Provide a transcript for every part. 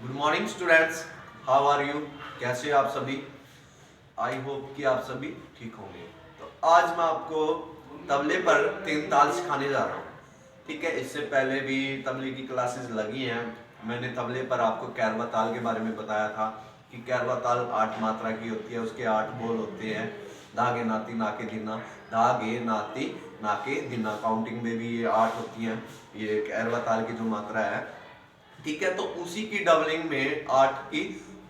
Good morning students, how are you. कैसे हो आप सभी। आई होप कि आप सभी ठीक होंगे। तो आज मैं आपको तबले पर तीन ताल सिखाने जा रहा हूँ। ठीक है, इससे पहले भी तबले की क्लासेस लगी हैं। मैंने तबले पर आपको कैरवा ताल के बारे में बताया था कि कैरवा ताल 8 मात्रा की होती है, उसके 8 बोल होते हैं। धागे नाती नाके दिना, धागे नाती नाके दिना, काउंटिंग में भी ये 8 होती हैं। ये कैरवा ताल की जो मात्रा है, ठीक है। तो उसी की डबलिंग में 8 की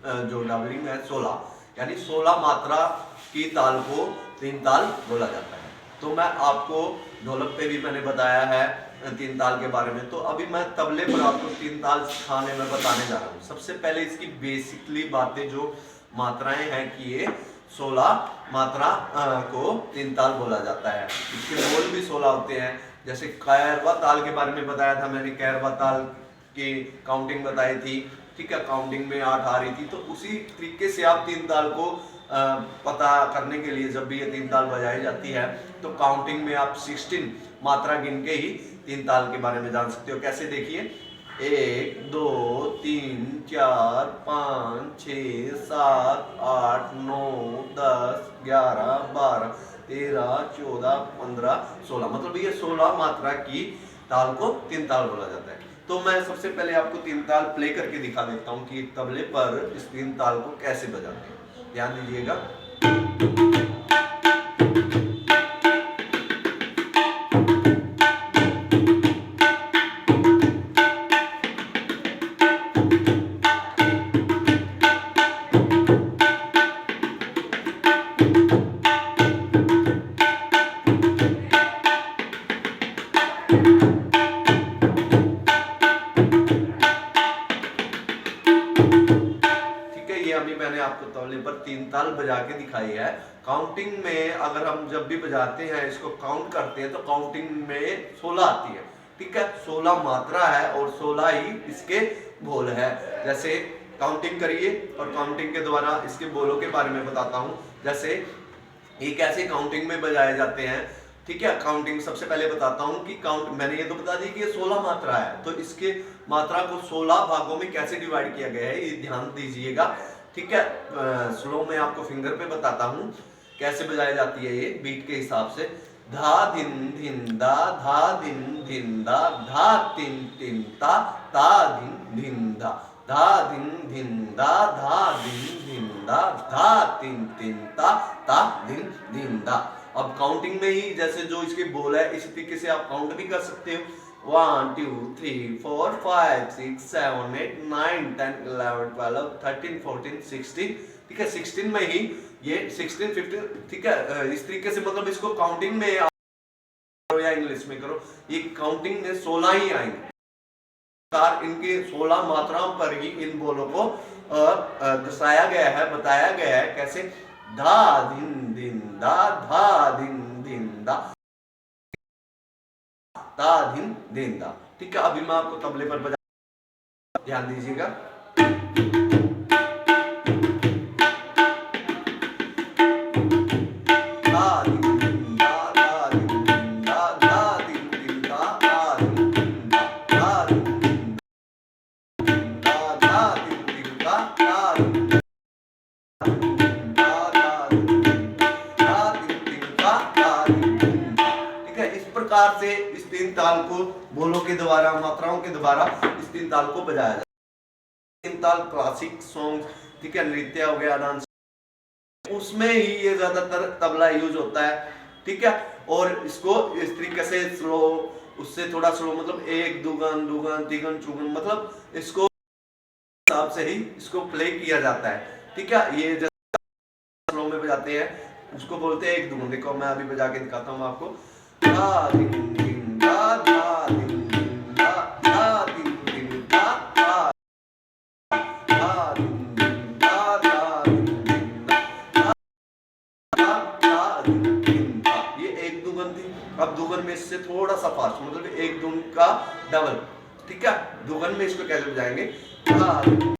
जो डबलिंग है 16, यानी 16 मात्रा की ताल को तीन ताल बोला जाता है। तो मैं आपको ढोलक पे भी मैंने बताया है तीन ताल के बारे में। तो अभी मैं तबले पर आपको तीन ताल सिखाने में बताने जा रहा हूँ। सबसे पहले इसकी बेसिकली बातें जो मात्राएं हैं कि ये 16 मात्रा को तीन ताल बोला जाता है। इसके बोल भी 16 होते हैं। जैसे कैरवा ताल के बारे में बताया था मैंने, कैरवा ताल की काउंटिंग बताई थी। ठीक है, काउंटिंग में 8 आ रही थी। तो उसी तरीके से आप तीन ताल को पता करने के लिए जब भी ये तीन ताल बजाई जाती है तो काउंटिंग में आप 16 मात्रा गिन के ही तीन ताल के बारे में जान सकते हो। कैसे, देखिए, 1 2 3 4 5 6 7 8 9 10 11 12 13 14 15 16, मतलब ये 16 मात्रा की ताल को तीन ताल बोला जाता है। तो मैं सबसे पहले आपको तीन ताल प्ले करके दिखा देता हूँ कि तबले पर इस तीन ताल को कैसे बजाते हैं। ध्यान दीजिएगा। अभी मैंने आपको तबले पर तीन ताल बजा के दिखाई है। काउंटिंग में अगर हम जब भी बजाते हैं, इसको काउंट करते हैं, तो काउंटिंग में 16 आती है। ठीक है, 16 मात्रा है और 16 ही इसके बोल है। जैसे काउंटिंग करिए और काउंटिंग के द्वारा इसके बोलों के बारे में बताता हूँ। जैसे ये कैसे काउंटिंग में बजाए जाते हैं। ठीक है, काउंटिंग सबसे पहले बताता हूँ कि काउंट, मैंने ये तो बता दी कि ये 16 मात्रा है, तो इसके मात्रा को 16 भागों में कैसे डिवाइड किया गया है ये ध्यान दीजिएगा। ठीक है, स्लो में आपको फिंगर पे बताता हूँ कैसे बजाई जाती है ये बीट के हिसाब से। धा धिन धिन दा, धा धिन धिन दा, धा तिन तिन ता, ता धिन धिन दा, धा धिन धिन दा, धा धिन धिन दा, धा तिन तिन ता, ता धिन धिन दा। अब काउंटिंग में ही जैसे जो इसके बोल है इसी तरीके से आप काउंट भी कर सकते हो। 1 2 3 4 5 6 7 8 9 10 11 12 13 14 16। ठीक है, 16 में ही ये 16 15। ठीक है, इस तरीके से मतलब इसको काउंटिंग में करो या इंग्लिश में करो, ये काउंटिंग में 16 ही आएंगे। इनके 16 मात्राओं पर ही इन बोलों को दर्शाया गया है, बताया गया है। कैसे, धा धिन धिन दा, धा धिन धिन दा, दा धिन धिन दा। ठीक है, अभी मैं आपको तबले पर बजा, ध्यान दीजिएगा। प्रकार से इस तीन ताल को बोलों के द्वारा, मात्राओं के द्वारा इस तीन ताल को बजाया जाता है। तीन ताल क्लासिक सॉन्ग, ठीक है, नृत्य हो गया, डांस, उसमें ही ये ज्यादातर तबला यूज होता है। ठीक है, और इसको इस तरीके से स्लो, उससे थोड़ा स्लो, मतलब एक दुगन दुगन तिगन चुगन, मतलब इसको हिसाब से ही इसको प्ले किया जाता है। ठीक है, ये जैसे स्लो में बजाते हैं उसको बोलते हैं एक दुगन। देखो मैं अभी बजा के दिखाता हूँ आपको। धा धिन धिन दा, धा धिन धिन दा, धा धिन धिन दा, धा धिन धिन दा, धा धिन धिन दा, धा धिन धिन दा। ये एक दुगन थी। अब दुगन में इससे थोड़ा सा फास्ट, मतलब एक दुगन का डबल। ठीक है, दुगन में इसको कैसे बजाएंगे, धा धिन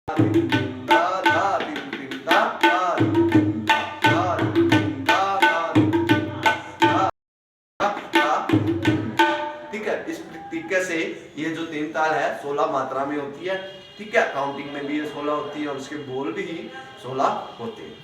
धिन दा, धा धिन धिन दा, धा धिन धिन दा, धा धिन धिन दा, धा धिन धिन दा। ठीक है, इस तरीके से ये जो तीन ताल है है 16 मात्रा में होती है, ठीक है। काउंटिंग में भी ये 16 होती है और उसके बोल भी 16 होते हैं।